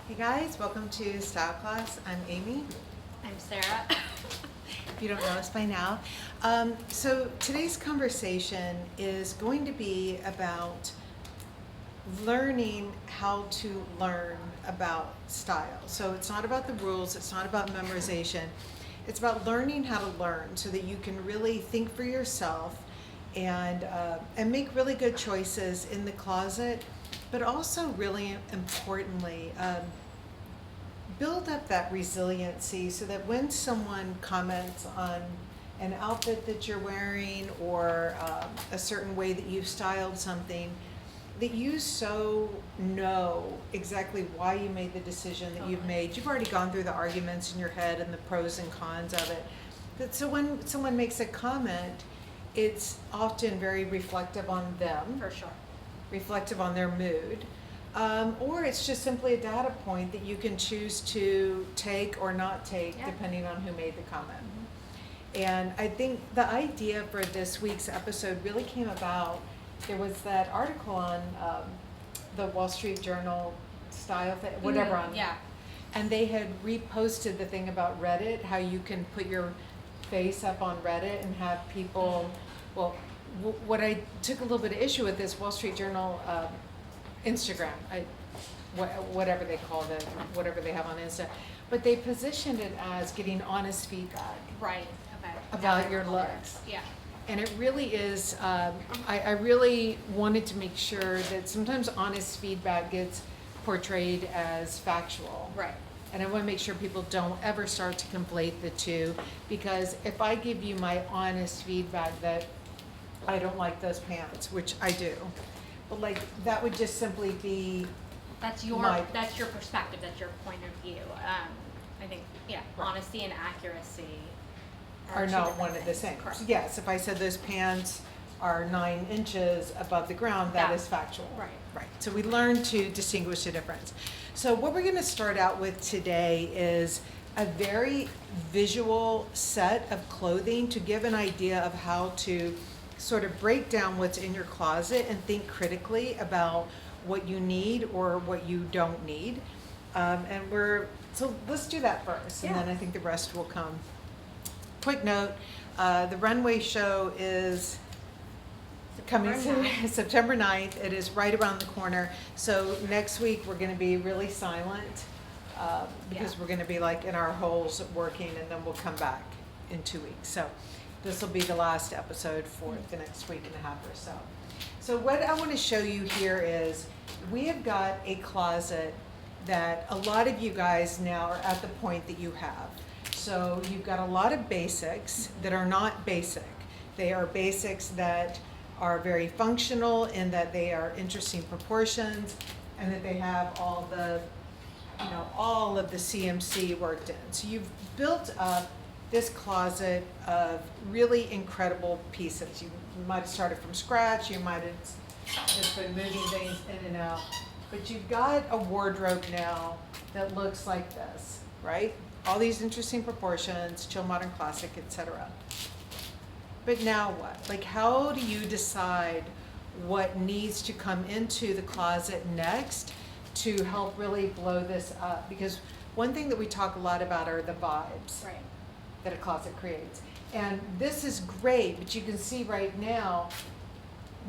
Hey guys, welcome to Style Class. I'm Amy, I'm Sarah. if you don't know us by now. So today's conversation is going to be about learning how to learn about style. So it's not about the rules, it's not about memorization. It's about learning how to learn so that you can really think for yourself and make really good choices in the closet, but also really importantly, build up that resiliency so that when someone comments on an outfit that you're wearing or a certain way that you've styled something, that you so know exactly why you made the decision that you've made. You've already gone through the arguments in your head and the pros and cons of it. But so when someone makes a comment, it's often very reflective on them. For sure. Reflective on their mood. Or it's just simply a data point that you can choose to take or not take depending on who made the comment. And I think the idea for this week's episode really came about. There was that article on the Wall Street Journal style thing, whatever on. Yeah. And they had reposted the thing about Reddit, how you can put your face up on Reddit and have people, well, what I took a little bit of issue with this Wall Street Journal Instagram, whatever they call it, whatever they have on Insta, but they positioned it as getting honest feedback. Right. Okay. About your looks. Yeah. And it really is, I really wanted to make sure that sometimes honest feedback gets portrayed as factual. Right. And I want to make sure people don't ever start to conflate the two, because if I give you my honest feedback that I don't like those pants, which I do, but like that would just simply be That's your perspective. That's your point of view. I think Right. honesty and accuracy are two not different one and the things. same. Correct. So yes, if I said those pants are 9 inches above the ground, that is factual. Right. Right. So we learn to distinguish the difference. So what we're going to start out with today is a very visual set of clothing to give an idea of how to sort of break down what's in your closet and think critically about what you need or what you don't need. So let's do that first, and then I think the rest will come. Quick note, the runway show is coming September 9th. It is right around the corner. So next week we're going to be really silent because we're going to be like in our holes working, and then we'll come back in 2 weeks. So this will be the last episode for the next week and a half or so. So what I want to show you here is we have got a closet that a lot of you guys now are at the point that you have. So you've got a lot of basics that are not basic. They are basics that are very functional in that they are interesting proportions and that they have all of the CMC worked in. So you've built up this closet of really incredible pieces. You might have started from scratch, you might have just been moving things in and out, but you've got a wardrobe now that looks like this, right? All these interesting proportions, chill, modern, classic, etc. But now what? Like, how do you decide what needs to come into the closet next to help really blow this up? Because one thing that we talk a lot about are the vibes that a closet creates. And this is great, but you can see right now,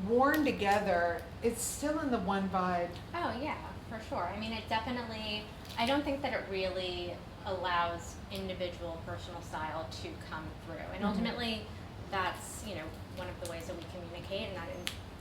worn together, it's still in the one vibe. Oh yeah, for sure. I mean, it definitely. I don't think that it really allows individual personal style to come through, and ultimately, that's one of the ways that we communicate, and that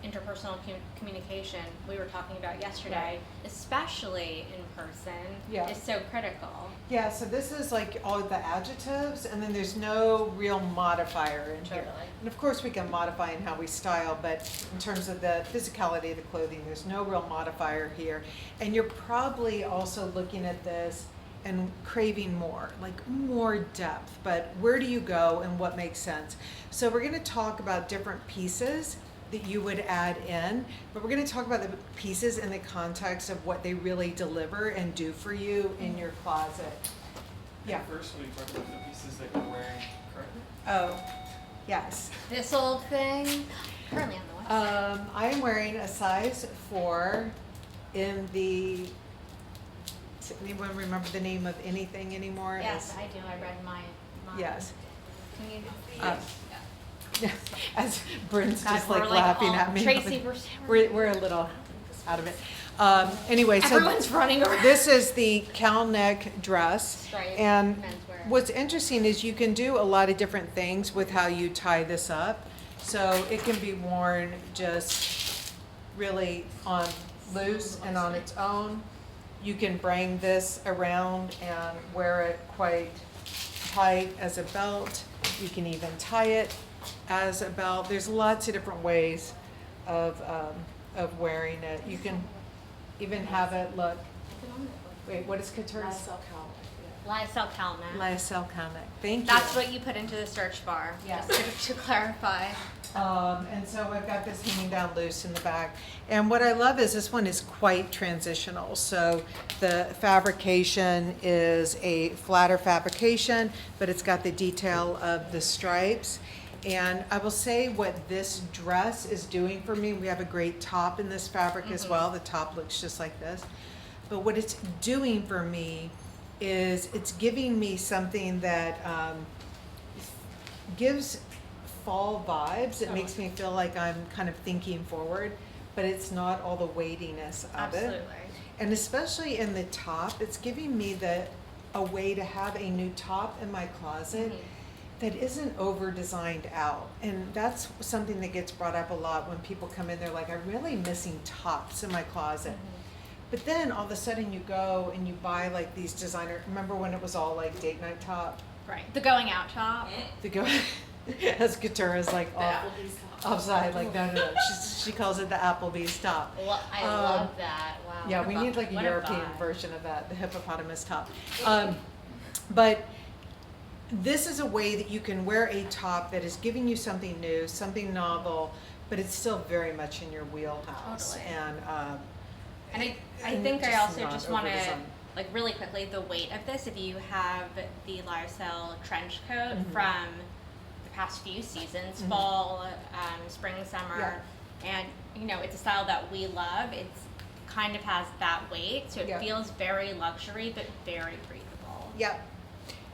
interpersonal communication we were talking about yesterday, especially in person, is so critical. Yeah, so this is like all the adjectives, and then there's no real modifier in here. And of course we can modify in how we style, but in terms of the physicality of the clothing, there's no real modifier here. And you're probably also looking at this and craving more, like more depth, but where do you go and what makes sense? So we're gonna talk about different pieces that you would add in, but we're going to talk about the pieces in the context of what they really deliver and do for you in your closet. Yeah. First, we talk about the pieces that you're wearing currently. Oh, yes. This old thing, currently on the website. I am wearing a size 4 in the anyone remember the name of anything anymore? Yes, I do. I read mine. Yes. Can you? As Bryn's God, just we're like laughing all- at me. Tracy, We're a little out of it. Anyway, so everyone's running around. this is the cowl neck dress. Stripe, And menswear. what's interesting is you can do a lot of different things with how you tie this up. So it can be worn just really on loose and on its own. You can bring this around and wear it quite tight as a belt. You can even tie it as a belt. There's lots of different ways of wearing it. You can even have it look, wait, what is Couture's? Lyocell cowl neck. Lyocell cowl neck. Thank you. That's what you put into the search bar. Yes. Just to clarify. And so I've got this hanging down loose in the back. And what I love is this one is quite transitional. So the fabrication is a flatter fabrication, but it's got the detail of the stripes. And I will say what this dress is doing for me, we have a great top in this fabric as well. The top looks just like this. But what it's doing for me is it's giving me something that gives fall vibes. It makes me feel like I'm kind of thinking forward, but it's not all the weightiness of Absolutely. it. And especially in the top, it's giving me a way to have a new top in my closet that isn't over designed out. And that's something that gets brought up a lot when people come in, they're like, I'm really missing tops in my closet. But then all of a sudden you go and you buy like these designer, remember when it was all like date night top? Right. The going out top. The go, as Couture is like offside, like no. She calls it the Applebee's top. Well, I love that. Wow. Yeah, what we a need like a what European vibe. version of that, the hippopotamus top. But this is a way that you can wear a top that is giving you something new, something novel, but it's still very much in your wheelhouse. Totally. And I and think I just also not just want to, over-designed. like really quickly, the weight of this, if you have the Lyocell trench coat from the past few seasons, fall, spring, summer, and you know, it's a style that we love. It's kind of has that weight, so it feels very luxury, but very breathable. Yep.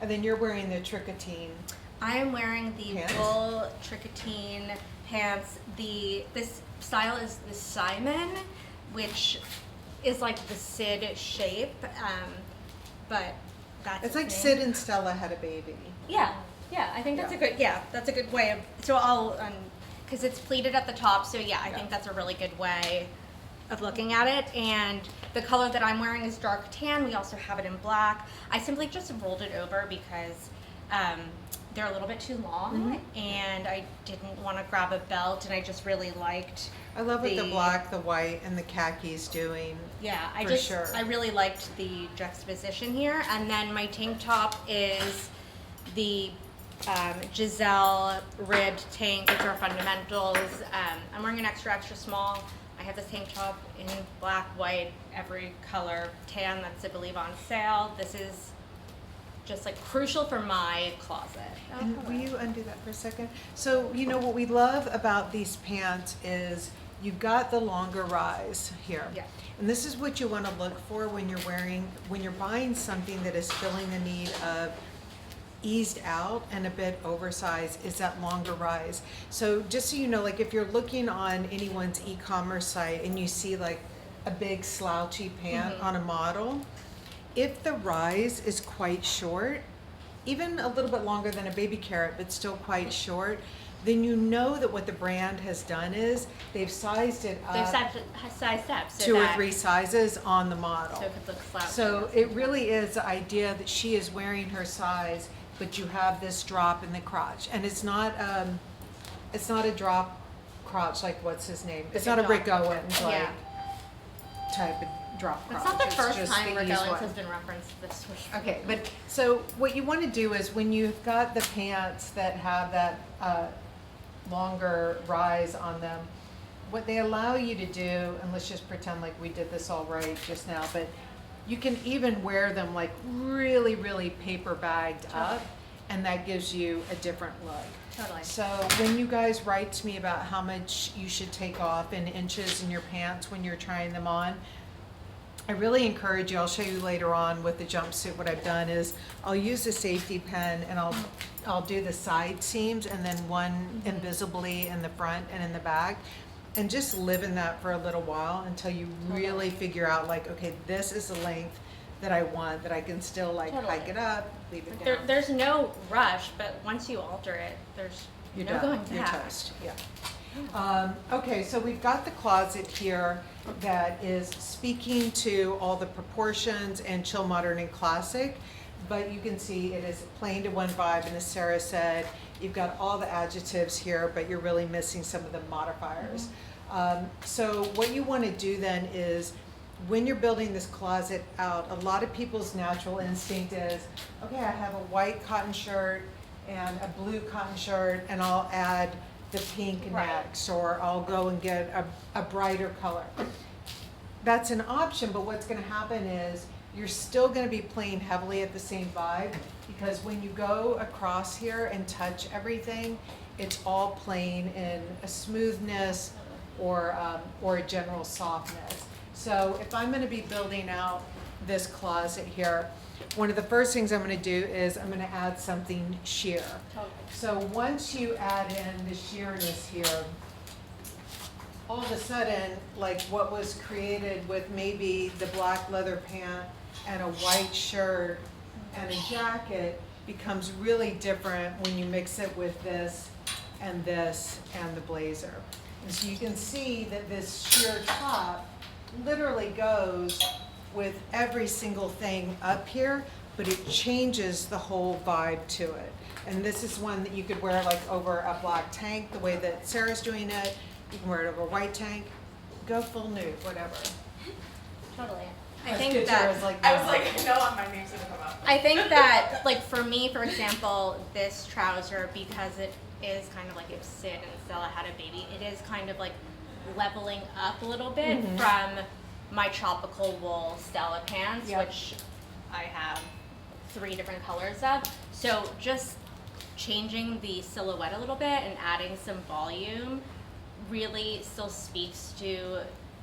And then you're wearing the tricotine. I am wearing the Pants? wool tricotine pants. This style is the Simon, which is like the Sid shape, but that's It's its like name. Sid and Stella had a baby. Yeah, I think that's that's a good way of, so I'll, because it's pleated at the top, so I think that's a really good way of looking at it. And the color that I'm wearing is dark tan. We also have it in black. I simply just rolled it over because they're a little bit too long, and I didn't want to grab a belt, and I just really liked I love what the black, the white, and the khakis doing. I really liked the juxtaposition here. And then my tank top is the Giselle ribbed tank, which are fundamentals. I'm wearing an extra small. I have this tank top in black, white, every color, tan that's I believe on sale. This is just like crucial for my closet. And will you undo that for a second? So, you know, what we love about these pants is you've got the longer rise here. Yeah. And this is what you want to look for when you're buying something that is filling the need of eased out and a bit oversized, is that longer rise. So just so you know, like if you're looking on anyone's e-commerce site and you see like a big slouchy pant on a model, if the rise is quite short, even a little bit longer than a baby carrot, but still quite short, then you know that what the brand has done is they've sized it They've up sized up so 2 or that 3 sizes on the model. so it could look slouchy. So it really is the idea that she is wearing her size, but you have this drop in the crotch, and it's not a drop crotch like what's his name? It's not a Rick Owens like type of drop crotch. It's not the It's first just time the Rick ease Owens one. has been referenced this way. Okay, but so what you want to do is when you've got the pants that have that longer rise on them, what they allow you to do, and let's just pretend like we did this all right just now, but you can even wear them like really, really paper bagged up, and that gives you a different look. Totally. So when you guys write to me about how much you should take off in inches in your pants when you're trying them on, I really encourage you, I'll show you later on with the jumpsuit, what I've done is I'll use a safety pin and I'll do the side seams and then one invisibly in the front and in the back. And just live in that for a little while until you really figure out like, okay, this is the length that I want, that I can still like hike it up, leave it down. There's no rush, but once you alter it, there's You're no done. going back. You're toast, yeah. Okay, so we've got the closet here that is speaking to all the proportions and chill, modern, and classic, but you can see it is plain to one vibe, and as Sarah said, you've got all the adjectives here, but you're really missing some of the modifiers. So what you want to do then is, when you're building this closet out, a lot of people's natural instinct is, okay, I have a white cotton shirt and a blue cotton shirt, and I'll add the pink next, or I'll go and get a brighter color. That's an option, but what's gonna happen is you're still gonna be playing heavily at the same vibe, because when you go across here and touch everything, it's all playing in a smoothness or a general softness. So if I'm gonna be building out this closet here, one of the first things I'm gonna do is I'm gonna add something sheer. So once you add in the sheerness here, all of a sudden, like what was created with maybe the black leather pant and a white shirt and a jacket becomes really different when you mix it with this and the blazer. And so you can see that this sheer top literally goes with every single thing up here, but it changes the whole vibe to it. And this is one that you could wear like over a black tank, the way that Sarah's doing it. You can wear it over a white tank, go full nude, whatever. Totally. I think that, I was like, no, my name's gonna come up. I think that, like for me, for example, this trouser, because it is kind of like if Sid and Stella had a baby, it is kind of like leveling up a little bit from my tropical wool Stella pants, which I have 3 different colors of. So just changing the silhouette a little bit and adding some volume really still speaks to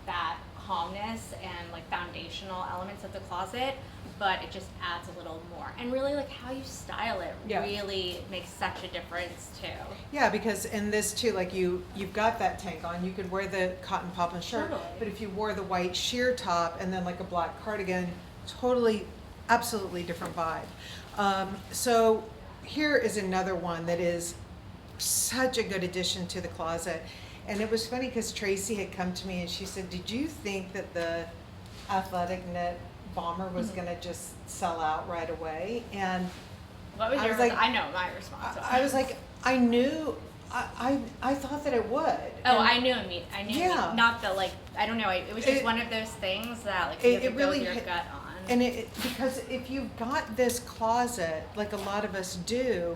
that calmness and like foundational elements of the closet, but it just adds a little more. And really like how you style it really makes such a difference too. Yeah, because in this too, like you've got that tank on, you could wear the cotton poplin shirt, but if you wore the white sheer top and then like a black cardigan, totally, absolutely different vibe. So here is another one that is such a good addition to the closet. And it was funny because Tracy had come to me and she said, did you think that the athletic knit bomber was gonna just sell out right away? And what was yours? Like, I know my response. I was like, I knew, I thought that it would. Oh, I knew immediately. I knew not the like, I don't know, it was just one of those things that like you have to go with your gut on. And because if you've got this closet, like a lot of us do,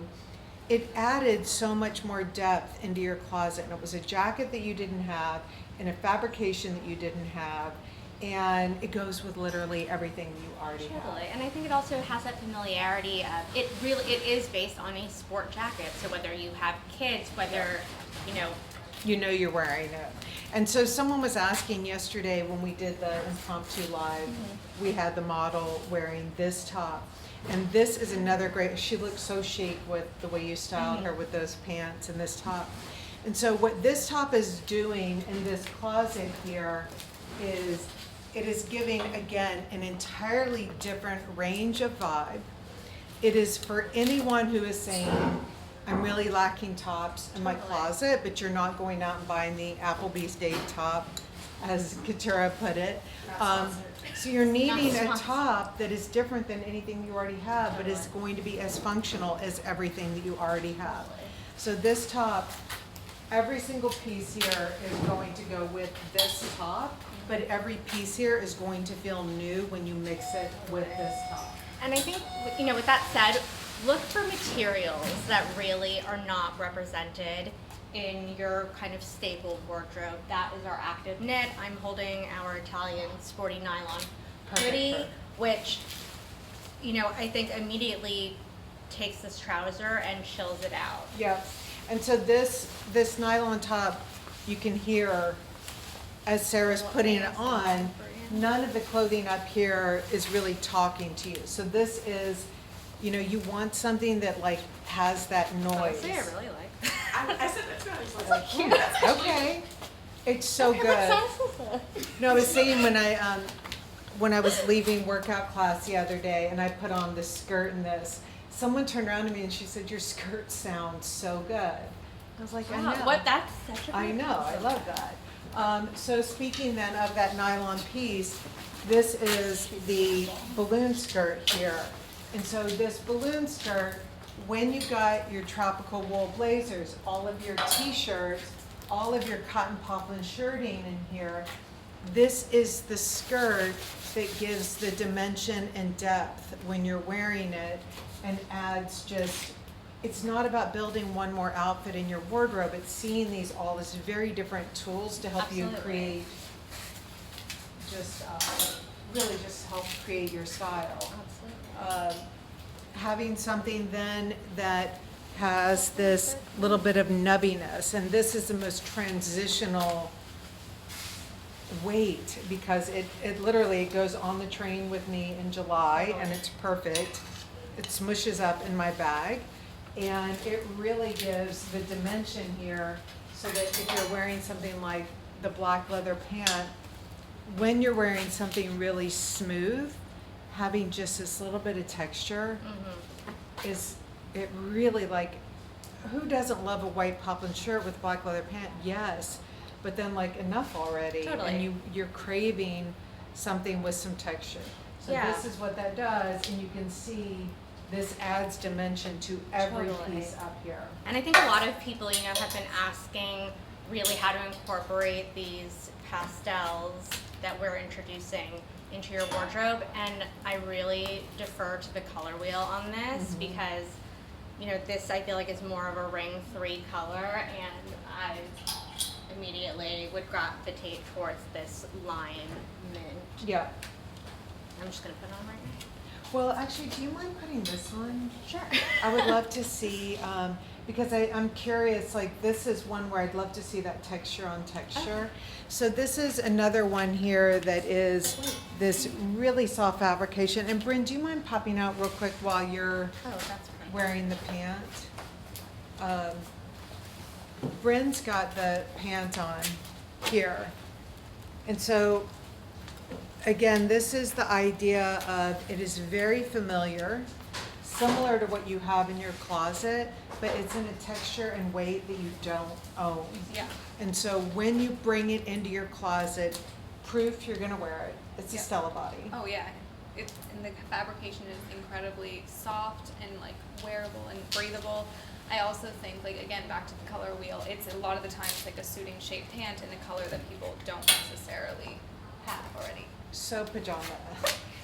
it added so much more depth into your closet. And it was a jacket that you didn't have, and a fabrication that you didn't have, and it goes with literally everything you already have. Totally, and I think it also has that familiarity of, it is based on a sport jacket. So whether you have kids, whether, you know you're wearing it. And so someone was asking yesterday when we did the impromptu live, we had the model wearing this top. And this is another great, she looks so chic with the way you styled her with those pants and this top. And so what this top is doing in this closet here is, it is giving, again, an entirely different range of vibe. It is for anyone who is saying, I'm really lacking tops in my closet, but you're not going out and buying the Applebee's date top, as Katura put it. So you're needing a top that is different than anything you already have, but is going to be as functional as everything that you already have. So this top, every single piece here is going to go with this top, but every piece here is going to feel new when you mix it with this top. And I think, with that said, look for materials that really are not represented in your kind of staple wardrobe. That is our active knit. I'm holding our Italian Sporty Nylon hoodie, which, I think immediately takes this trouser and chills it out. Yep. And so this nylon top, you can hear as Sarah's putting it on, none of the clothing up here is really talking to you. So this is, you know, you want something that like has that noise. Honestly, I really like. I said that too. I was like, Cute. Okay. It's so good. No, I was saying when I was leaving workout class the other day and I put on this skirt and this, someone turned around to me and she said, "Your skirt sounds so good." I was like, I know. What? That's such a I great know, I love that. So speaking then of that nylon piece, this is the balloon skirt here. And so this balloon skirt, when you got your tropical wool blazers, all of your t-shirts, all of your cotton poplin shirting in here, this is the skirt that gives the dimension and depth when you're wearing it and adds just, it's not about building one more outfit in your wardrobe, it's seeing all these very different tools to help you create, just really just help create your style. Absolutely. Having something then that has this little bit of nubbiness, and this is the most transitional weight because it literally goes on the train with me in July and it's perfect. It smushes up in my bag and it really gives the dimension here so that if you're wearing something like the black leather pant, when you're wearing something really smooth, having just this little bit of texture is, it really like, who doesn't love a white poplin shirt with black leather pant? Yes, but then like enough already. Totally. And you're craving something with some texture. So Yeah. this is what that does, and you can see this adds dimension to every Totally. piece up here. And I think a lot of people, you know, have been asking really how to incorporate these pastels that we're introducing into your wardrobe, and I really defer to the color wheel on this because, you know, this I feel like is more of a ring 3 color, and I immediately would gravitate towards this lime mint. Yeah. I'm just gonna put it on right now. Well, actually, do you mind putting this on? Sure. I would love to see, because I'm curious, like this is one where I'd love to see that texture on texture. So this is another one here that is this really soft fabrication. And Bryn, do you mind popping out real quick while you're Oh, that's perfect. wearing the pant? Bryn's got the pant on here. And so, again, this is the idea of, it is very familiar, similar to what you have in your closet, but it's in a texture and weight that you don't own. Yeah. And so when you bring it into your closet, proof you're gonna wear it. It's a Yeah. Stella body. Oh yeah. And the fabrication is incredibly soft and like wearable and breathable. I also think, like, again, back to the color wheel, it's a lot of the times like a suiting shaped pant in a color that people don't necessarily have already. So pajama,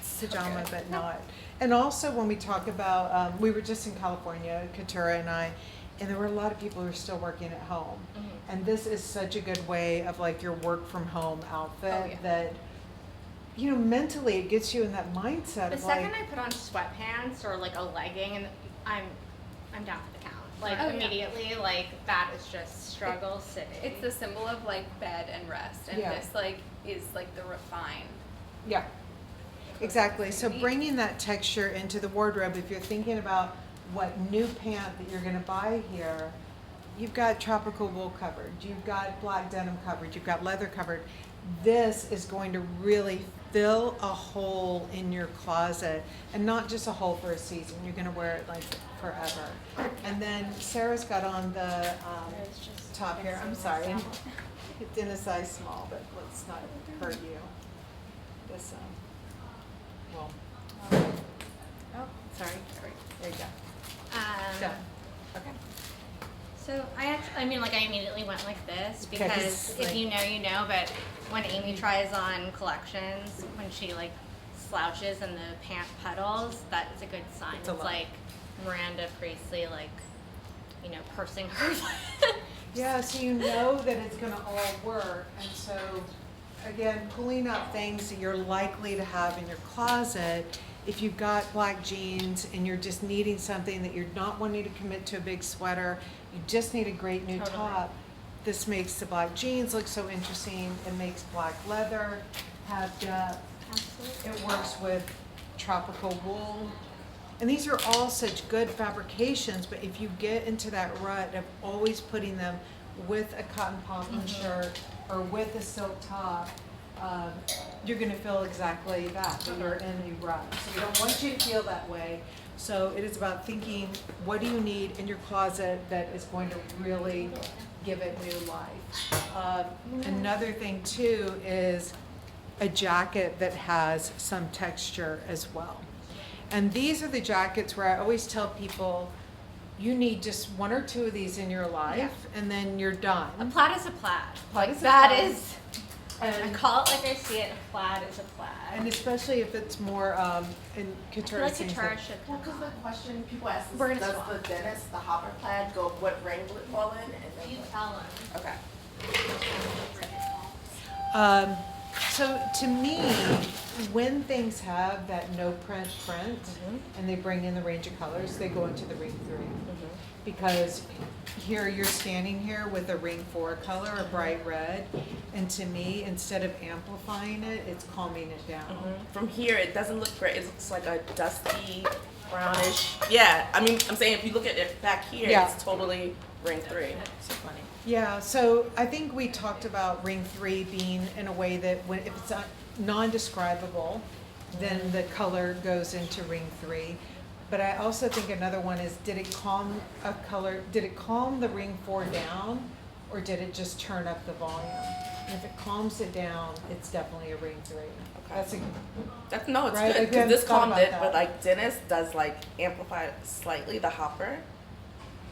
So pajama, good. but not. And also when we talk about, we were just in California, Katura and I, and there were a lot of people who are still working at home. And this is such a good way of like your work from home outfit Oh, yeah. that, you know, mentally it gets you in that mindset The of second like, I put on sweatpants or like a legging, and I'm down for the count. Like Oh, yeah. immediately, like that is just struggle sitting. It's the symbol of like bed and rest, and Yeah. this like is like the refined. yeah, exactly. So bringing that texture into the wardrobe, if you're thinking about what new pant that you're gonna buy here, you've got tropical wool covered, you've got black denim covered, you've got leather covered. This is going to really fill a hole in your closet, and not just a hole for a season. You're gonna wear it like forever. And then Sarah's got on the It's just top here. I'm it's sorry, so- it's in a size small, but let's not hurt you. This well, Oh, sorry. there you go. Done. Okay. So I mean, like I immediately went like this Okay, 'cause because it's if like- you know, but when Amy tries on collections, when she like slouches and the pant puddles, that is a good sign. It's a lot. like Miranda Priestley, like, you know, pursing her. Yeah, so you know that it's gonna all work, and so, again, pulling up things that you're likely to have in your closet. If you've got black jeans and you're just needing something that you're not wanting to commit to a big sweater, you just need a great new Totally. top. This makes the black jeans look so interesting. It makes black leather have depth. Absolutely. It works with tropical wool. And these are all such good fabrications, but if you get into that rut of always putting them with a cotton poplin shirt or with a silk top, you're gonna feel exactly that you're in a rut. So we don't want you to feel that way. So it is about thinking, what do you need in your closet that is going to really give it new life? Another thing too is a jacket that has some texture as well. And these are the jackets where I always tell people, you need just one or two of these in your life, and then you're done. A plaid is a plaid. Plaid is a That plaid. is, I And, call it like I see it, a plaid is a plaid. and especially if it's more in I couture. feel like things couture that- should Well, because the question people ask is, We're gonna does swap. the dentist, the hopper plaid, go, what range will it fall in? And then You what? tell them. Okay. So to me, when things have that no print and they bring in the range of colors, they go into the ring 3. Because here you're standing here with a ring 4 color, a bright red, and to me, instead of amplifying it, it's calming it down. From here, it doesn't look great. It looks like a dusty, brownish. Yeah, I mean, I'm saying if you look at it back here, Yeah. it's totally ring 3. So funny. Yeah, so I think we talked about ring 3 being in a way that when, if it's non-describable, then the color goes into ring 3. But I also think another one is, did it calm the ring 4 down, or did it just turn up the volume? And if it calms it down, it's definitely a ring 3. That's a, No, it's Right, good. like, we 'Cause this haven't thought calmed about it, that. but like Dennis does like amplify it slightly, the hopper.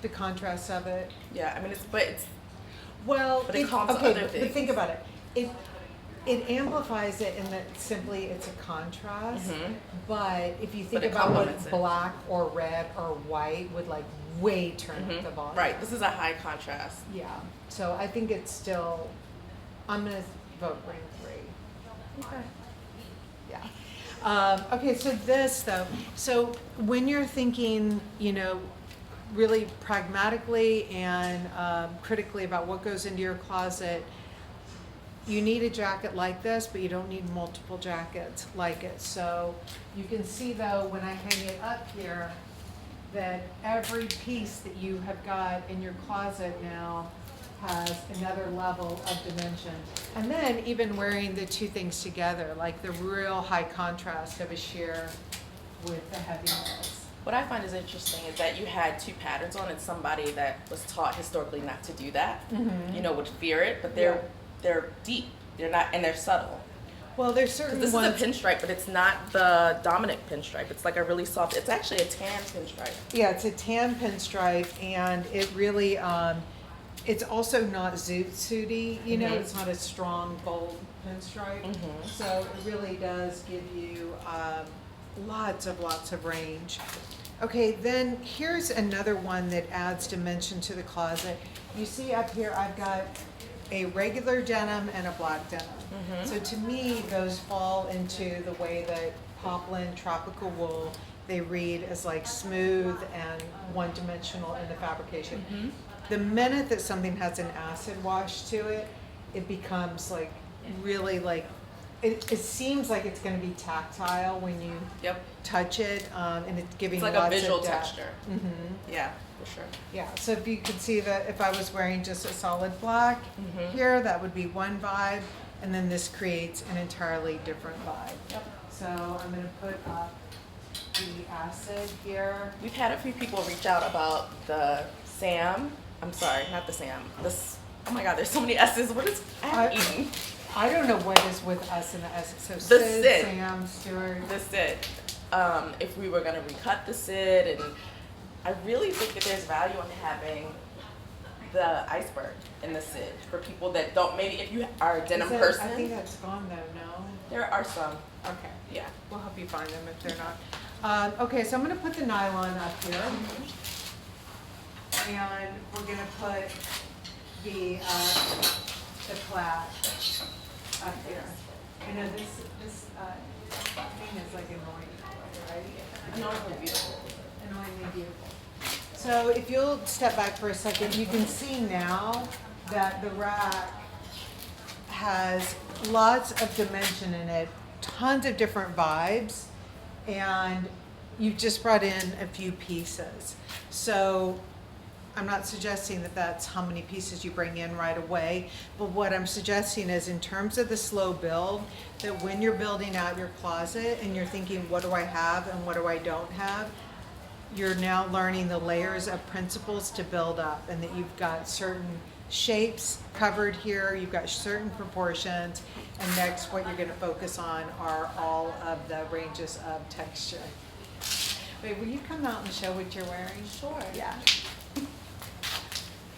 the contrast of it. Yeah, I mean, it's Well, But it calms okay, other but things. think about it. It amplifies it in that simply it's a contrast. But if you think But it about complements what it. black or red or white would like way turn up the volume. right. This is a high contrast. Yeah. So I think it's still. I'm gonna vote ring 3. Okay. Yeah. Okay, so this though, so when you're thinking, you know, really pragmatically and critically about what goes into your closet, you need a jacket like this, but you don't need multiple jackets like it. So you can see though, when I hang it up here, that every piece that you have got in your closet now has another level of dimension. And then even wearing the two things together, like the real high contrast of a sheer with the heaviness. What I find is interesting is that you had 2 patterns on, and somebody that was taught historically not to do that, you know, would fear it, but they're deep. They're not, and they're subtle. Well, there's certain This ones. is a pinstripe, but it's not the dominant pinstripe. It's like a really soft. It's actually a tan pinstripe. Yeah, it's a tan pinstripe, and it really, it's also not zoot suity, you know, it's not a strong, bold pinstripe. So it really does give you lots of range. Okay, then here's another one that adds dimension to the closet. You see up here, I've got a regular denim and a black denim. So to me, those fall into the way that poplin, tropical wool, they read as like smooth and one-dimensional in the fabrication. The minute that something has an acid wash to it, it becomes like really like, it seems like it's gonna be tactile when you Yep. touch it, and it's giving It's like lots a visual of depth. texture. Mhm. Yeah, for sure. Yeah, so if you could see that if I was wearing just a solid black here, that would be one vibe, and then this creates an entirely different vibe. Yep. So I'm gonna put up the acid here. We've had a few people reach out about the Sam. I'm sorry, not the Sam. This. Oh my God, there's so many S's. What is I- eating? I don't know what is with us and the S, so The Sid, Sid. Sam, Stuart. The Sid. If we were gonna recut the Sid, and I really think that there's value in having the Iceberg in the Sid for people that don't. Maybe if you are a denim Is that- person, I think that's gone though, no? there are some. Okay. Yeah. We'll help you find them if they're not. Okay, so I'm gonna put the nylon up here. And we're gonna put the plaid up here. I know this thing is like annoying, right? Enormously beautiful. Annoyingly beautiful. So if you'll step back for a second, you can see now that the rack has lots of dimension in it, tons of different vibes, and you've just brought in a few pieces. So I'm not suggesting that that's how many pieces you bring in right away, but what I'm suggesting is in terms of the slow build, that when you're building out your closet and you're thinking, what do I have and what do I don't have, you're now learning the layers of principles to build up, and that you've got certain shapes covered here, you've got certain proportions, and next what you're going to focus on are all of the ranges of texture. Wait, will you come out and show what you're wearing? Sure. Yeah.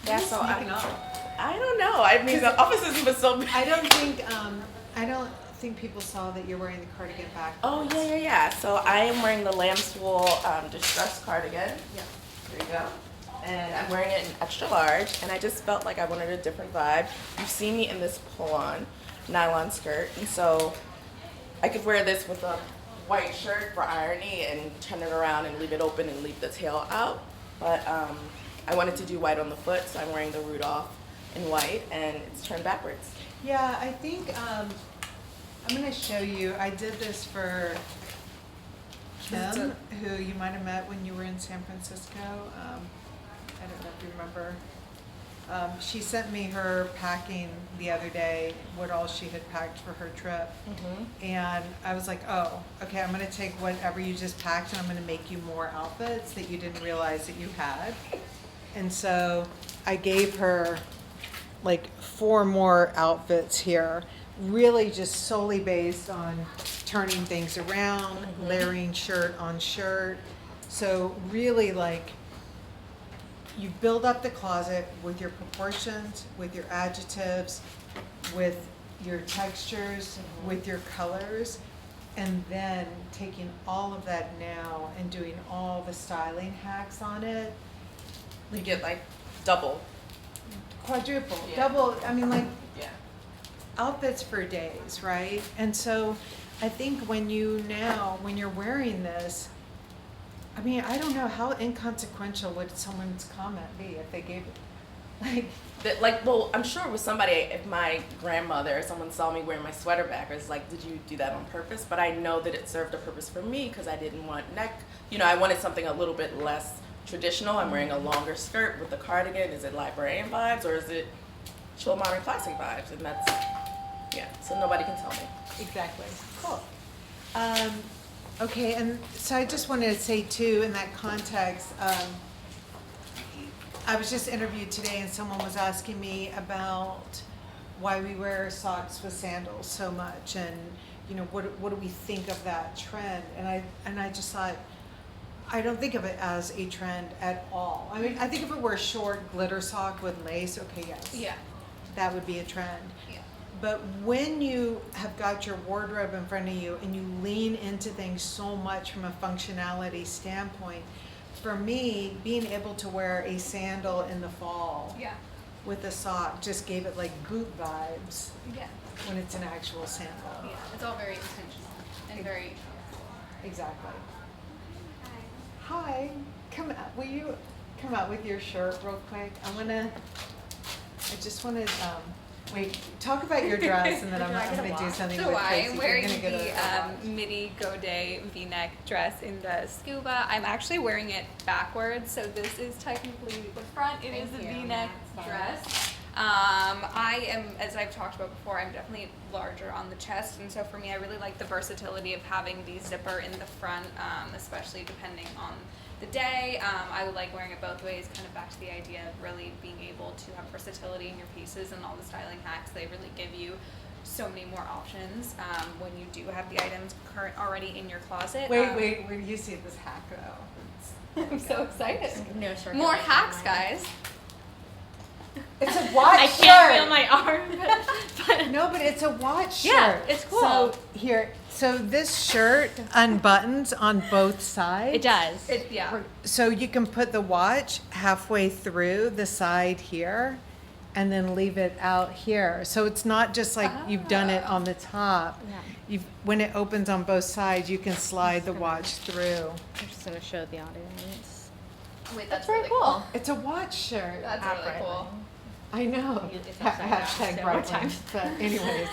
Yeah, Who's so sneaking off? I don't know. I mean, the office is even so big. I don't think people saw that you're wearing the cardigan back. Oh, yeah. So I am wearing the Lambswool distressed cardigan. Yeah. There you go. And I'm wearing it in extra large, and I just felt like I wanted a different vibe. You see me in this pull-on nylon skirt, and so I could wear this with a white shirt for irony and turn it around and leave it open and leave the tail out. But I wanted to do white on the foot, so I'm wearing the Rudolph in white, and it's turned backwards. Yeah, I think I'm going to show you. I did this for Kim, who you might have met when you were in San Francisco. I don't know if you remember. She sent me her packing the other day, what all she had packed for her trip. Mm-hmm. And I was like, oh, okay, I'm going to take whatever you just packed and I'm going to make you more outfits that you didn't realize that you had. And so I gave her like 4 more outfits here, really just solely based on turning things around, layering shirt on shirt. So really like you build up the closet with your proportions, with your adjectives, with your textures, with your colors, and then taking all of that now and doing all the styling hacks on it. You get like double. Quadruple, Yeah. double, I mean like Yeah. outfits for days, right? And so I think when you're wearing this, I mean, I don't know how inconsequential would someone's comment be if they gave it, Well, I'm sure with somebody, if my grandmother or someone saw me wearing my sweater back, it's like, did you do that on purpose? But I know that it served a purpose for me because I didn't want neck, I wanted something a little bit less traditional. I'm wearing a longer skirt with the cardigan. Is it librarian vibes or is it chill modern classic vibes? And that's, so nobody can tell me. Exactly. Cool. Okay, and so I just wanted to say too, in that context, I was just interviewed today and someone was asking me about why we wear socks with sandals so much, and what do we think of that trend? And I just thought, I don't think of it as a trend at all. I mean, I think if it were a short glitter sock with lace, okay, yes. Yeah. That would be a trend. Yeah. But when you have got your wardrobe in front of you and you lean into things so much from a functionality standpoint, for me, being able to wear a sandal in the fall Yeah. with a sock just gave it like boot vibes Yeah. when it's an actual sandal. Yeah. It's all very intentional and very. Exactly. Hi, come out. Will you come out with your shirt real quick? I just want to, wait, talk about your dress and then I'm going to do something So with I Tracy. am You're wearing gonna get a the midi Godet V-neck dress in the scuba. I'm actually wearing it backwards, so this is technically the front. It is a Thank you. V-neck dress. I am, as I've talked about before, I'm definitely larger on the chest, and so for me, I really like the versatility of having the zipper in the front, especially depending on the day. I would like wearing it both ways, kind of back to the idea of really being able to have versatility in your pieces, and all the styling hacks, they really give you so many more options when you do have the items already in your closet. Wait, when you see this hack though. I'm so excited. No circulation. More hacks, guys. It's a watch I shirt. can't feel my arm, but No, but it's a watch shirt. Yeah, it's cool. So here, so this shirt unbuttons on both sides. it does. Yeah. So you can put the watch halfway through the side here and then leave it out here. So it's not just like you've done it on the top. Yeah. When it opens on both sides, you can slide the watch through. I'm just gonna show the audience. Wait, That's that's very really cool. It's a watch shirt. That's really cool. I know. It's upside down Hashtag several Brightline. times. But anyways,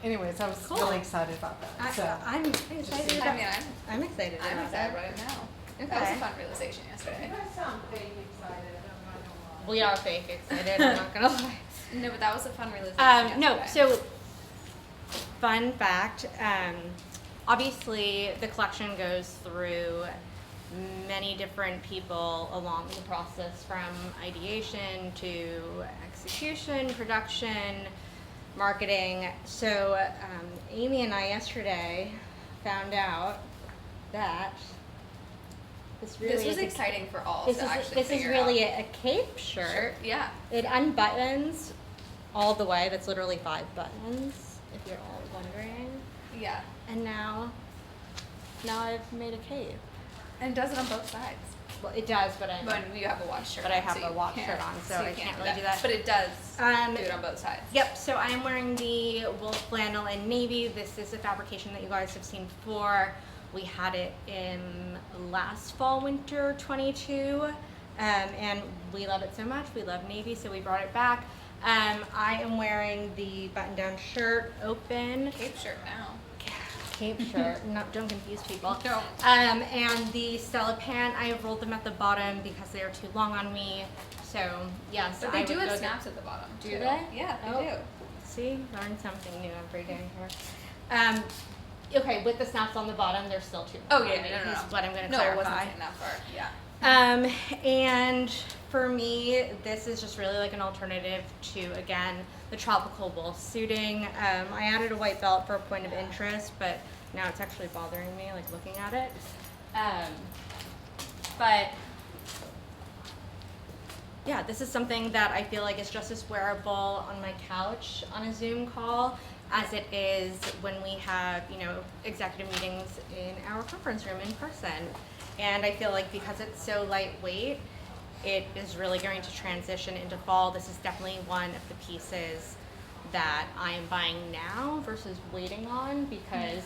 Anyways, I was Cool. really excited about that. So I'm excited. I mean, I'm excited. I'm about excited it. right now. Okay. That was a fun realization yesterday. guys sound fake excited. I'm not gonna lie. We are fake excited. I'm not gonna lie. No, but that was a fun realization No, yesterday. so fun fact, obviously the collection goes through many different people along the process, from ideation to execution, production, marketing. So Amy and I yesterday found out that this really This was is exciting for all this to is actually this is figure really out. a cape shirt. Yeah. It unbuttons all the way. That's literally 5 buttons, if you're all wondering. Yeah. And now I've made a cape. And it does it on both sides. Well, it does, but But you have a watch shirt But I on, have so a you watch can't- shirt on, so you I can't really do that. But it does do it on both sides. Yep, so I'm wearing the wool flannel in navy. This is a fabrication that you guys have seen before. We had it in last fall, winter 22, and we love it so much. We love navy, so we brought it back. I am wearing the button-down shirt, open. Cape shirt now. Cape shirt, don't confuse people. No. And the Stella pant, I have rolled them at the bottom because they are too long on me. So yes, But I they would do have go snaps at the bottom. Do too. they? Yeah, they Oh. do. See, learn something new every day here. Okay, with the snaps on the bottom, they're still too Oh long yeah, on me, no. is what I'm going to No, it wasn't clarify. saying that part. Yeah. And for me, this is just really like an alternative to, again, the tropical wool suiting. I added a white belt for a point of interest, but now it's actually bothering me, like looking at it. But yeah, this is something that I feel like is just as wearable on my couch on a Zoom call as it is when we have, executive meetings in our conference room in person. And I feel like because it's so lightweight, it is really going to transition into fall. This is definitely one of the pieces that I am buying now versus waiting on, because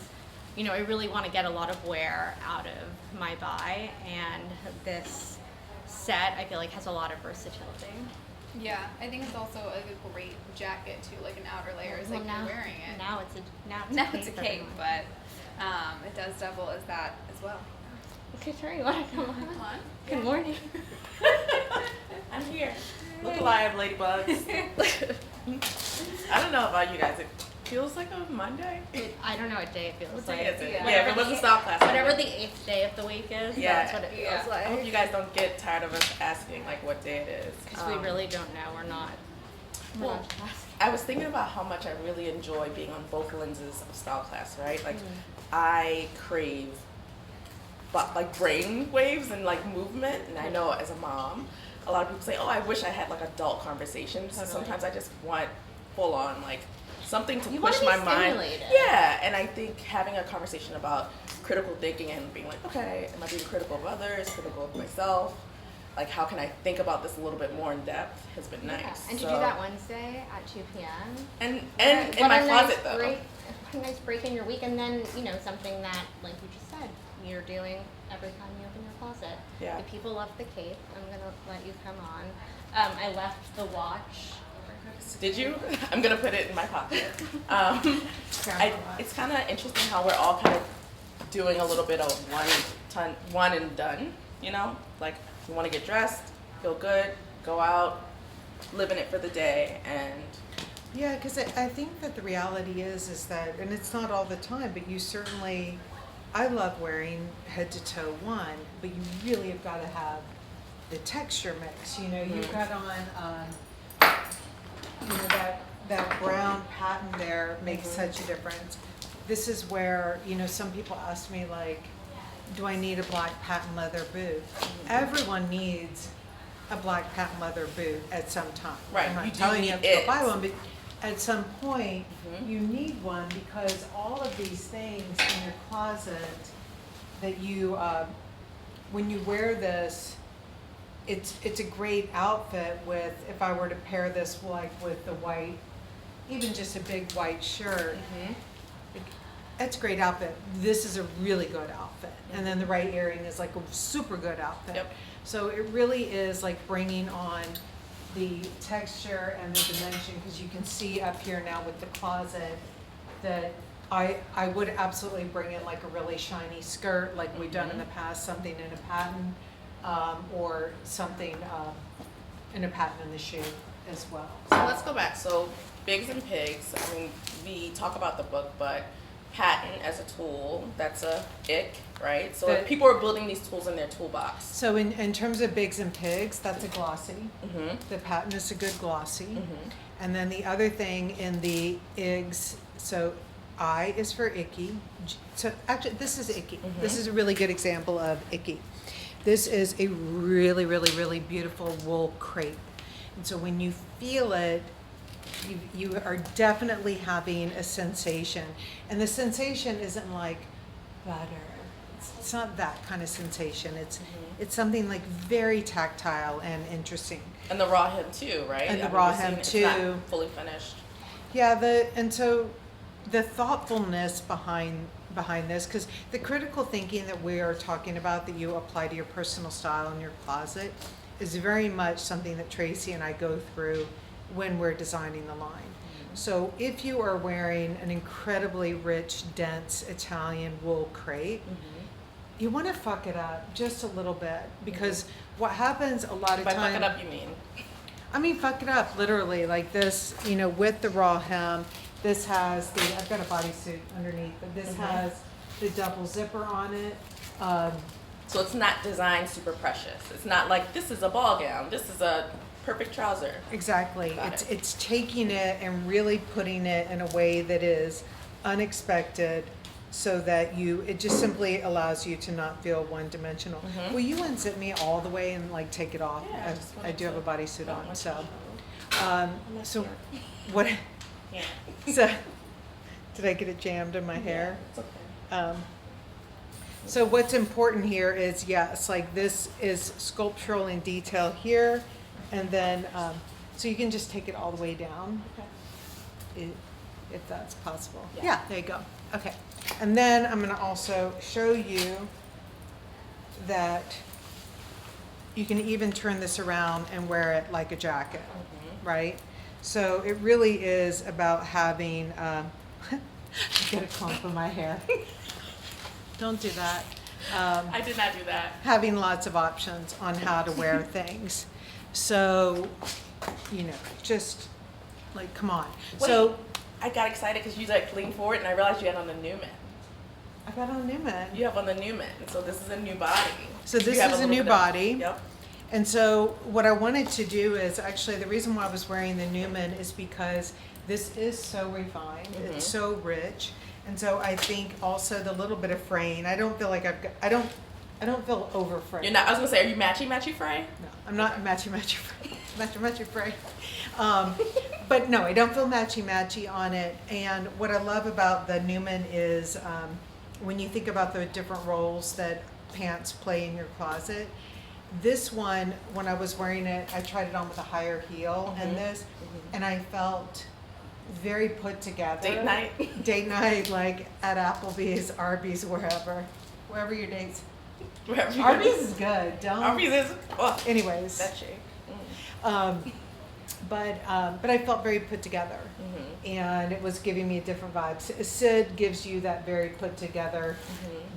I really want to get a lot of wear out of my buy, and this set I feel like has a lot of versatility. Yeah, I think it's also like a great jacket too, like an outer layer is like Well, you're wearing it. Now it's a Now cape. it's a cape, but it does double as that as well. Okay, sorry, you want to come on? Come on. Good morning. I'm here. Look alive, ladybugs. I don't know about you guys. It feels like a Monday. I don't know what day it feels What like. day is it? Yeah. Yeah, if it was a stop class. Whatever the 8th day of the week is, Yeah. that's what it feels Yeah. I hope like. you guys don't get tired of us asking like what day it is. Because we really don't know. We're not. Well, not class. I was thinking about how much I really enjoy being on both lenses of style class, right? Like, I crave, but like brain waves and like movement. And I know as a mom, a lot of people say, "Oh, I wish I had like adult conversations." So Totally. sometimes I just want full on like something to You push wanna my be mind. stimulated. Yeah, and I think having a conversation about critical thinking and being like, okay, am I being critical of others, critical of myself? Like, how can I think about this a little bit more in depth has been nice. Yeah. And to So- do that Wednesday at 2 p.m. And What in my a closet nice though. break, what a nice break in your week, and then something that, like you just said, you're doing every time you open your closet. Yeah. The people love the cape. I'm gonna let you come on. I left the watch. Did you? I'm gonna put it in my pocket. It's kind of interesting how we're all kind of doing a little bit of one and done. Like you want to get dressed, feel good, go out, live in it for the day, and Yeah, because I think that the reality is that, and it's not all the time, but you certainly, I love wearing head to toe one, but you really have got to have the texture mix. You've got on, that brown pattern there makes such a difference. This is where, some people ask me like, do I need a black patent leather boot? Everyone needs a black patent leather boot at some time. Right, I'm not you do telling you need have to go it. buy one, but at some point, you need one, because all of these things in your closet that you, when you wear this, it's a great outfit with, if I were to pair this like with the white, even just a big white shirt, that's a great outfit. This is a really good outfit. And then the right earring is like a super good outfit. Yep. So it really is like bringing on the texture and the dimension, because you can see up here now with the closet, that I would absolutely bring in like a really shiny skirt, like we've done in the past, something in a pattern, or something in a pattern in the shoe as well. So let's go back. So Bigs and Pigs, I mean, we talk about the book, but patent as a tool, that's a ick, right? So if people are building these tools in their toolbox. So in terms of Bigs and Pigs, that's a glossy. Mm-hmm. The patent is a good glossy. Mm-hmm. And then the other thing in the Iggs, so I is for icky. So actually, this is icky. Mm-hmm. This is a really good example of icky. This is a really, really, really beautiful wool crepe. And so when you feel it, you are definitely having a sensation. And the sensation isn't like butter. It's not that kind of sensation. It's something like very tactile and interesting. And the raw hem too, right? And the I mean, raw we've seen hem it's too. not fully finished. Yeah, and so the thoughtfulness behind this, because the critical thinking that we are talking about that you apply to your personal style in your closet is very much something that Tracy and I go through when we're designing the line. Mm-hmm. So if you are wearing an incredibly rich, dense Italian wool crepe, you want to fuck it up just a little bit, because what happens a lot of By times. fuck it up, you mean? I mean, fuck it up, literally, like this, with the raw hem. This has I've got a bodysuit underneath, but this has the double zipper on it. So it's not designed super precious. It's not like this is a ball gown. This is a perfect trouser. Exactly. Got It's taking it and really putting it in a way that is unexpected, so that it just simply allows you to not feel one-dimensional. Will you unzip me all the way and like take it off? Yeah, I just I do have a bodysuit don't on, want so. to So what? Yeah. So did I get it jammed in my hair? It's okay. So what's important here is, yes, like this is sculptural in detail here, and then, so you can just take it all the way down, if that's possible. Yeah. Yeah, there you go. Okay. And then I'm gonna also show you that you can even turn this around and wear it like a jacket, right? So it really is about having, I've got a clump in my hair. Don't do that. I did not do that. Having lots of options on how to wear things. So, just like, come on. Wait, So I got excited because you like leaned forward and I realized you had on the Newman. I got on Newman. You have on the Newman, so this is a new body. So this You have is a little new bit of- body. Yep. And so what I wanted to do is, actually, the reason why I was wearing the Newman is because this is so refined. It's so rich. And so I think also the little bit of fraying, I don't feel like I don't feel over frayed. You're not. I was gonna say, are you matchy fray? No, I'm not matchy fray. But no, I don't feel matchy on it. And what I love about the Newman is when you think about the different roles that pants play in your closet, this one, when I was wearing it, I tried it on with a higher heel and this, and I felt very put together. Date night, like at Applebee's, Arby's, wherever your dates. Wherever you Arby's go. is good. Don't. Arby's is. Oh, Anyways. that shade. But I felt very put together, and it was giving me a different vibe. Sid gives you that very put together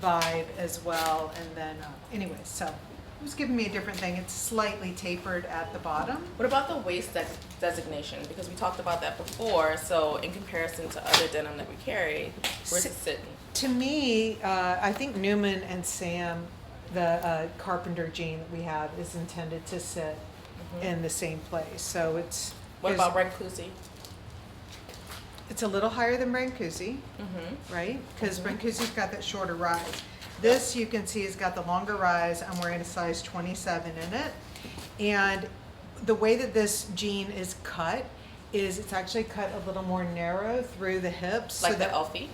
vibe as well, and then anyways, so it was giving me a different thing. It's slightly tapered at the bottom. What about the waist designation? Because we talked about that before. So in comparison to other denim that we carry, where's it sitting? To me, I think Newman and Sam, the carpenter jean that we have, is intended to sit in the same place. So it's. What about Brancusi? It's a little higher than Brancusi, right? Because Brancusi's got that shorter rise. This, you can see, has got the longer rise. I'm wearing a size 27 in it. And the way that this jean is cut is it's actually cut a little more narrow through the hips. Like so the that, Elfie?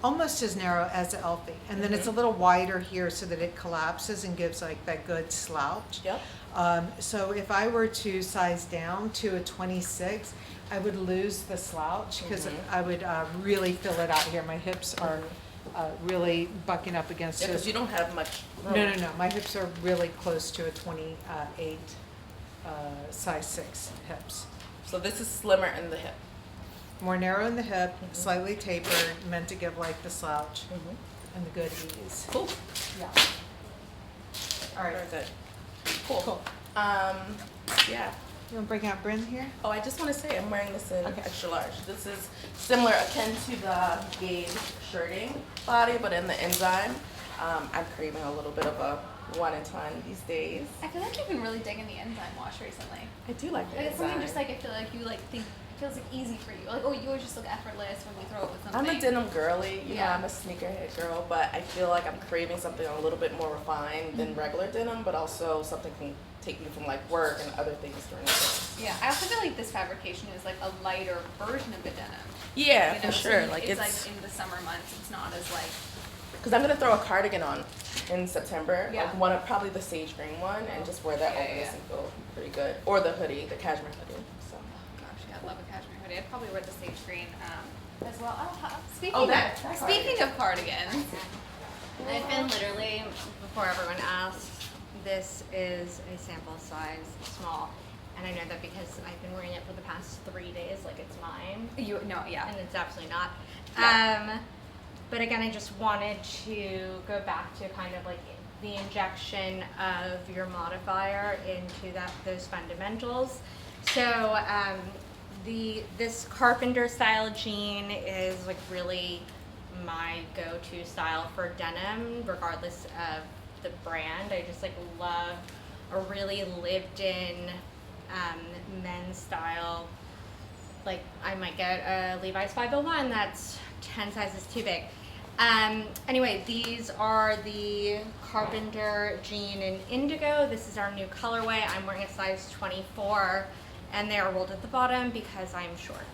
almost as narrow as the Elfie. And then it's a little wider here so that it collapses and gives like that good slouch. Yep. So if I were to size down to a 26, I would lose the slouch because I would really fill it out here. My hips are really bucking up against Yeah, it. because you don't have much room. No. My hips are really close to a 28 size 6 hips. So this is slimmer in the hip. more narrow in the hip, slightly tapered, meant to give like the slouch and the good ease. Cool. Yeah. All right. Very good. Cool. Cool. Yeah. You want to bring out Bryn here? Oh, I just want to say I'm wearing this in Okay. extra large. This is similar, akin to the Gauze shirting body, but in the Inseam. I'm craving a little bit of a 1 in 10 these days. I feel like you've been really digging the Inseam wash recently. I do like the Like it's something Inseam. just like I feel like you like think it feels like easy for you. Like, oh, you always just look effortless when we throw it with something. I'm a denim girly, you know, Yeah. I'm a sneakerhead girl, but I feel like I'm craving something a little bit more refined than regular denim, but also something can take me from like work and other things during the day. Yeah, I also feel like this fabrication is like a lighter version of a denim. Yeah, You know, for so sure. you- Like it's like in the summer months, it's not as like. because I'm gonna throw a cardigan on in September, Yeah. like one of probably the sage green one, and just wear that Yeah, over this yeah. and feel pretty good. Or the hoodie, the cashmere hoodie. So. Gosh, yeah, I love a cashmere hoodie. I'd probably wear the sage green as well. Speaking Oh, of that speaking of cardigans, I've been literally, before everyone asked, this is a sample size small. And I know that because I've been wearing it for the past 3 days, like it's mine. yeah. And it's absolutely not. Yeah. But again, I just wanted to go back to kind of like the injection of your modifier into those fundamentals. So this carpenter style jean is like really my go-to style for denim, regardless of the brand. I just like love a really lived-in men's style. Like I might get a Levi's 501 that's 10 sizes too big. Anyway, these are the Carpenter jean in indigo. This is our new colorway. I'm wearing a size 24 and they are rolled at the bottom because I'm short.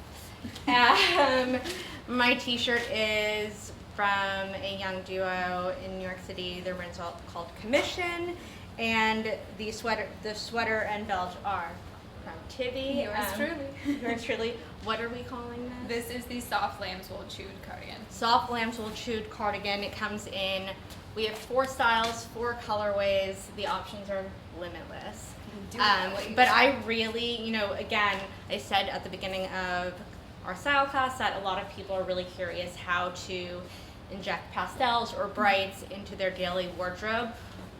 My t-shirt is from a young duo in New York City. They're called Commission, and the sweater and belt are from Tibby. Yours truly. Yours truly. What are we calling this? This is the soft lambswool chewed cardigan. Soft lambswool chewed cardigan. It comes in, we have 4 styles, 4 colorways. The options are limitless. But I really, you know, again, I said at the beginning of our style class that a lot of people are really curious how to inject pastels or brights into their daily wardrobe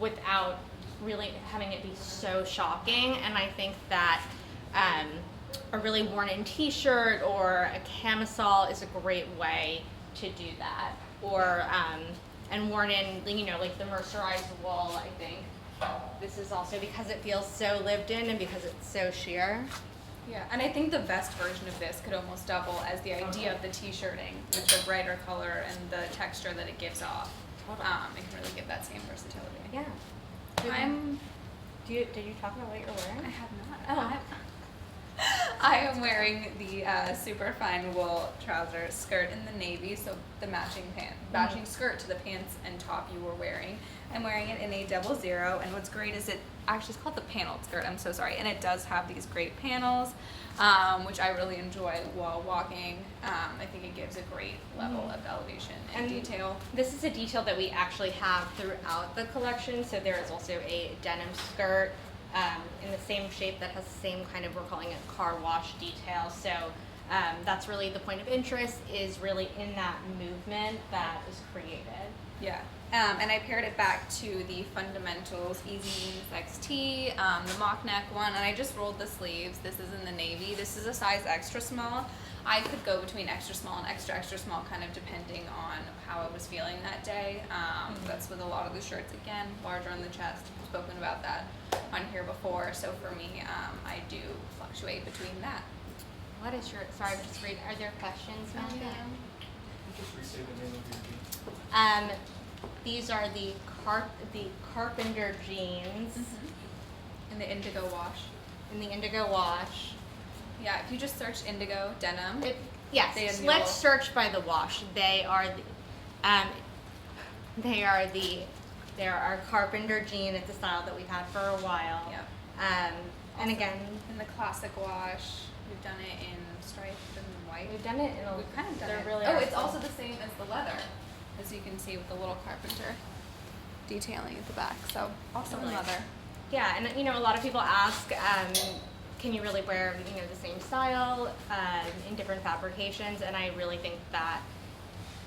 without really having it be so shocking. And I think that a really worn-in t-shirt or a camisole is a great way to do that. Or and worn-in, you know, like the mercerized wool, I think. This is also because it feels so lived in and because it's so sheer. Yeah, and I think the vest version of this could almost double as the idea of the t-shirting with the brighter color and the texture that it gives off. It can really give that same versatility. Yeah. Did you talk about what you're wearing? I have not. Oh. I am wearing the Superfine wool trouser skirt in the navy, so the matching skirt to the pants and top you were wearing. I'm wearing it in a 00, and what's great is it's called the paneled skirt, I'm so sorry, and it does have these great panels, which I really enjoy while walking. I think it gives a great level of elevation and detail. This is a detail that we actually have throughout the collection, so there is also a denim skirt in the same shape that has the same kind of, we're calling it car wash detail. So that's really the point of interest, is really in that movement that is created. Yeah. And I paired it back to the Fundamentals Easy Jeans XT, the mock neck one, and I just rolled the sleeves. This is in the navy. This is a size extra small. I could go between extra small and extra small, kind of depending on how I was feeling that day. That's with a lot of the shirts. Again, larger on the chest. I've spoken about that on here before. So for me, I do fluctuate between that. What is your, sorry, I'm just reading, are there questions, Matthew? Just restate the name of your jeans. These are the Carpenter jeans In the indigo wash. in the indigo wash. Yeah, if you just search indigo denim. Yes, They have let's the- search by the wash. They are our Carpenter jean. It's a style that we've had for a while. Yeah. And again, In the classic wash, we've done it in striped and white. we've done it in a, We've kind of done there it. really Oh, are it's some- also the same as the leather, as you can see with the little carpenter detailing at the back. So awesome Totally. leather. Yeah, and you know, a lot of people ask, can you really wear, you know, the same style in different fabrications? And I really think that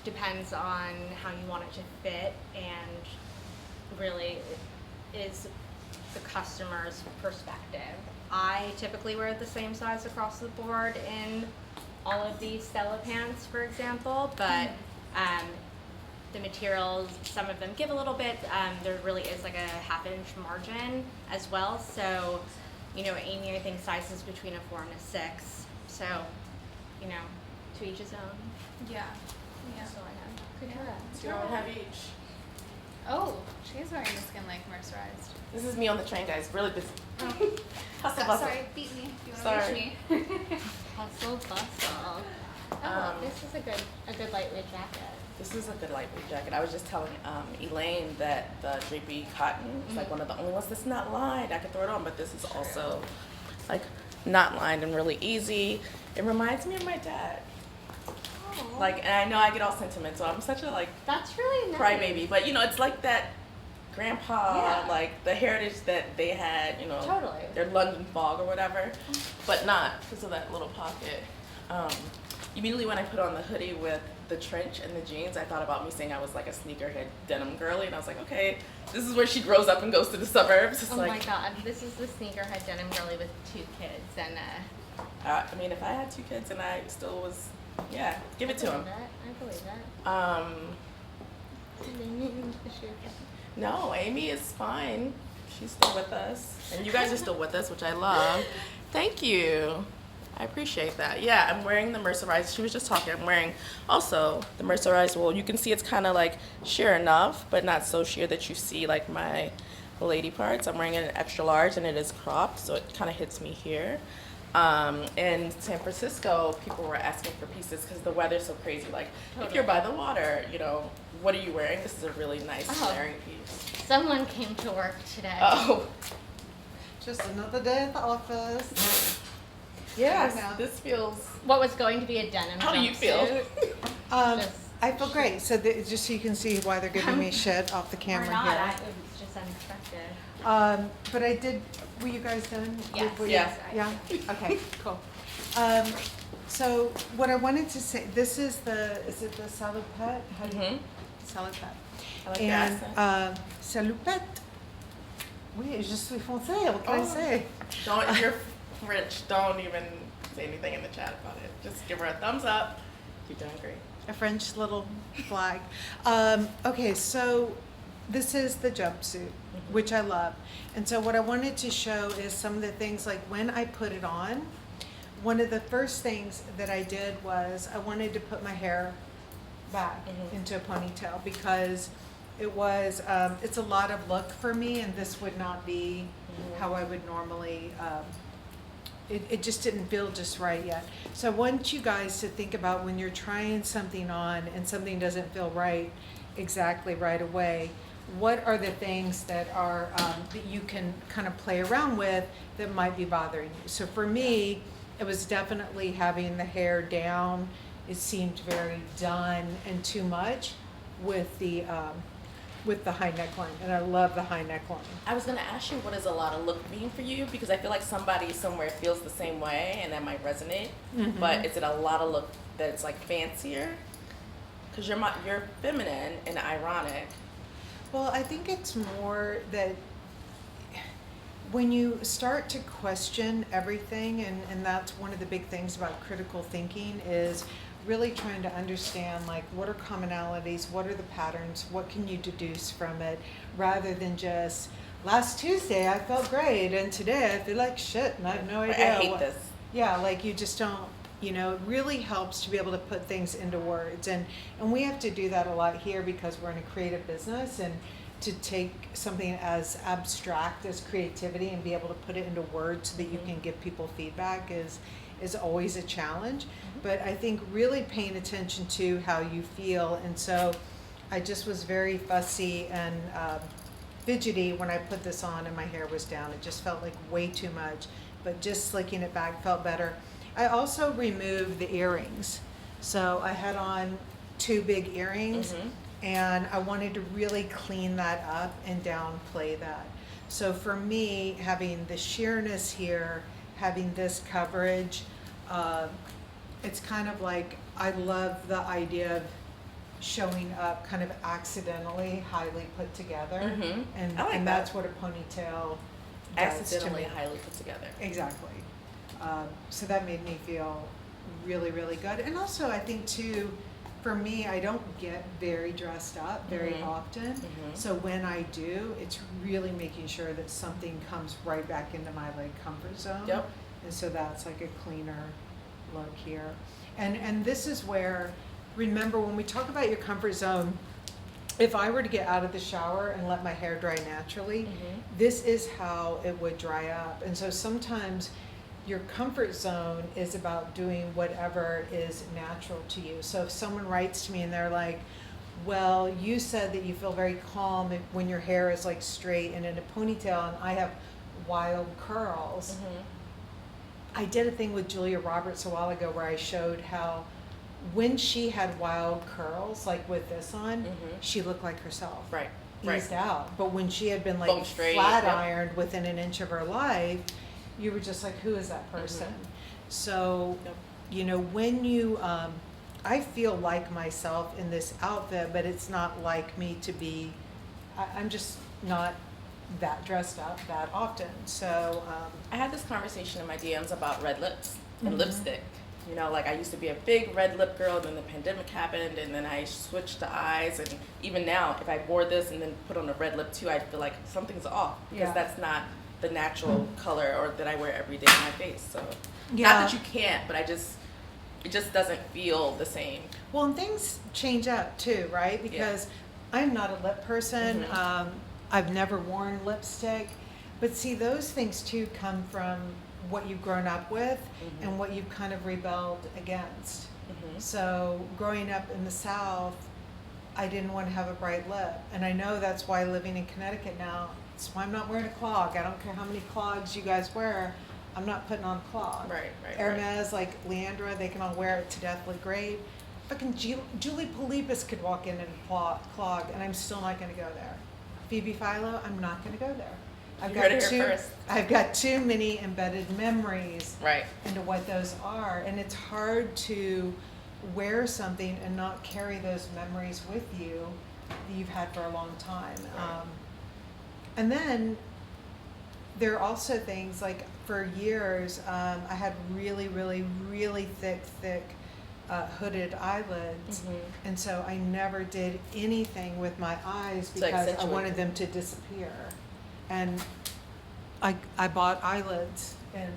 depends on how you want it to fit, and really is the customer's perspective. I typically wear the same size across the board in all of these Stella pants, for example, but the materials, some of them give a little bit. There really is like a half-inch margin as well. So, you know, Amy, I think, sizes between a 4 and a 6. So, you know, to each his own. Yeah. Yeah. So I have. Good job. So you don't have each. Oh, she's wearing the Skinlike Mercerized. This is me on the train, guys. Really busy. Hustle, Oh, bustle. sorry, beat me. If you want Sorry. to beat me. Hustle, bustle. Oh, this is a good lightweight jacket. This is a good lightweight jacket. I was just telling Elaine that the Drape cotton is like one of the only ones that's not lined. I could throw it on, but this is also like not lined and really easy. It reminds me of my dad. Oh, Like, and I know I get all sentimental. I'm such a like that's really nice. crybaby, but you know, it's like that grandpa, Yeah. like the heritage that they had, you know, Totally. their London fog or whatever, but not because of that little pocket. Immediately when I put on the hoodie with the trench and the jeans, I thought about me saying I was like a sneakerhead denim girly, and I was like, okay, this is where she grows up and goes to the suburbs. It's Oh like, my god, this is the sneakerhead denim girly with 2 kids, and I mean, if I had 2 kids and I still was, yeah, give it to him. I believe that. No, Amy is fine. She's still with us. And you guys are still with us, which I love. Thank you. I appreciate that. Yeah, I'm wearing the Mercerized. She was just talking. I'm wearing also the Mercerized wool. You can see it's kind of like sheer enough, but not so sheer that you see like my lady parts. I'm wearing it in extra large, and it is cropped, so it kind of hits me here. In San Francisco, people were asking for pieces because the weather's so crazy. Like, if you're by the water, you know, what are you wearing? This is a really nice flaring piece. Someone came to work today. Oh, Just another day at the office. yes, Yeah. this feels. What was going to be a denim How do you feel? jumpsuit. Just- I feel great. So just so you can see why they're giving me shit off the Or camera not, here. it was just unexpected. But I did. Were you guys done? Yes. Were you- Yeah. Yeah. Okay. Cool. So what I wanted to say. This is the. Is it the Salopette? How do you? Mhm. Salopette. I like And that. Salopette. Oui, je suis français. What can I Oh. say? Don't, if you're French, don't even say anything in the chat about it. Just give her a thumbs up. You're doing great. A French little flag. Okay, so this is the jumpsuit, which I love. And so what I wanted to show is some of the things, like when I put it on, one of the first things that I did was I wanted to put my hair back into a ponytail because it was, it's a lot of look for me, and this would not be how I would normally, it just didn't feel just right yet. So I want you guys to think about when you're trying something on and something doesn't feel right exactly right away, what are the things that are, that you can kind of play around with that might be bothering you? So for me, it was definitely having the hair down. It seemed very done and too much with the high neckline, and I love the high neckline. I was gonna ask you, what does a lot of look mean for you? Because I feel like somebody somewhere feels the same way, and that might resonate. But is it a lot of look that's like fancier? Because you're feminine and ironic. Well, I think it's more that when you start to question everything, and that's one of the big things about critical thinking, is really trying to understand, like, what are commonalities, what are the patterns, what can you deduce from it, rather than just, last Tuesday I felt great, and today I feel like shit, and I have no Like, idea. I hate what. this. Yeah, like you just don't, you know, it really helps to be able to put things into words. And we have to do that a lot here because we're in a creative business, and to take something as abstract as creativity and be able to put it into words so that you can give people feedback is always a challenge. But I think really paying attention to how you feel. And so I just was very fussy and fidgety when I put this on and my hair was down. It just felt like way too much, but just slicking it back felt better. I also removed the earrings. So I had on 2 big earrings, and I wanted to really clean that up and downplay that. So for me, having the sheerness here, having this coverage. It's kind of like, I love the idea of showing up kind of accidentally highly put together. Mhm. And, I like and that. that's what a ponytail does to Accidentally me. highly put together. Exactly. So that made me feel really, really good. And also, I think too, for me, I don't get very dressed up very Mhm. often. Mhm. So when I do, it's really making sure that something comes right back into my like comfort zone. Yep. And so that's like a cleaner look here. And this is where, remember when we talk about your comfort zone, if I were to get out of the shower and let my hair dry naturally, Mhm. this is how it would dry up. And so sometimes your comfort zone is about doing whatever is natural to you. So if someone writes to me and they're like, well, you said that you feel very calm when your hair is like straight and in a ponytail, and I have wild curls. Mhm. I did a thing with Julia Roberts a while ago where I showed how when she had wild curls, like with this on, Mhm. she looked like herself. Right. Eased out. But when she had been like Bone straight, flat yep. ironed within an inch of her life, you were just like, who is that person? So, Yep. you know, when you, I feel like myself in this outfit, but it's not like me to be, I'm just not that dressed up that often. So, I had this conversation in my DMs about red lips and Mhm. lipstick. You know, like I used to be a big red lip girl, then the pandemic happened, and then I switched to eyes. And even now, if I wore this and then put on a red lip too, I feel like something's off because Yeah. that's not the natural color or that I wear every day on my face. So, Yeah. not that you can't, but it just doesn't feel the same. well, and things change up too, right? Because I'm not a lip person. Mhm. I've never worn lipstick. But see, those things too come from what you've grown up with Mhm. and what you've kind of rebelled against. Mhm. So growing up in the South, I didn't want to have a bright lip. And I know that's why living in Connecticut now, that's why I'm not wearing a clog. I don't care how many clogs you guys wear, I'm not putting on a clog. Right, right, right. Hermes, like Leandra, they can all wear it to death, look great. Fucking Julie Polipis could walk in a clog, and I'm still not going to go there. Phoebe Philo, I'm not going to go there. You heard it here first. I've got too many embedded memories Right. into what those are, and it's hard to wear something and not carry those memories with you that you've had for a long time. Right. And then there are also things like for years I had really, really, really thick hooded eyelids, Mhm. and so I never did anything with my eyes To because I accentuate wanted them. them to disappear. And I bought eyelids and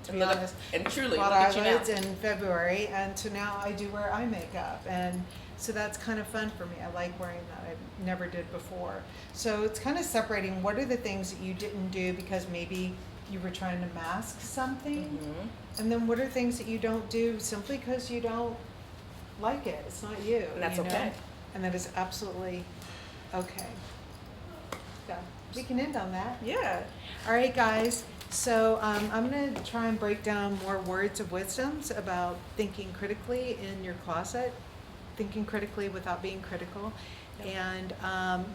to be And look, honest, and truly, bought look at you now. eyelids in February, and so now I do wear eye makeup, and so that's kind of fun for me. I like wearing that. I never did before. So it's kind of separating what are the things that you didn't do because maybe you were trying to mask something, Mhm. and then what are things that you don't do simply because you don't like it. It's not you. And that's you know? okay. And that is absolutely okay. So we can end on that. Yeah. All right, guys. So I'm going to try and break down more words of wisdoms about thinking critically in your closet, thinking critically without being critical. And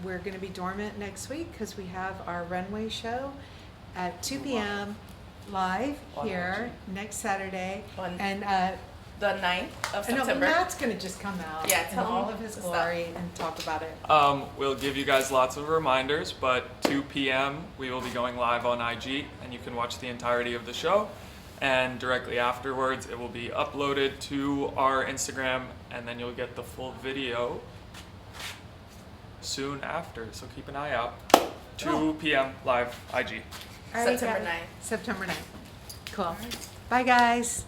we're going to be dormant next week because we have our runway show at 2 p.m. live On here next Saturday. On And the 9th of I know September. Matt's going to just come out Yeah, in tell all him of his the stuff. glory and talk about it. We'll give you guys lots of reminders, but 2 p.m. we will be going live on IG, and you can watch the entirety of the show. And directly afterwards, it will be uploaded to our Instagram, and then you'll get the full video soon after. So keep an eye out. 2 p.m. live IG. All right, September guys. 9th. September 9th. Cool. Bye, guys.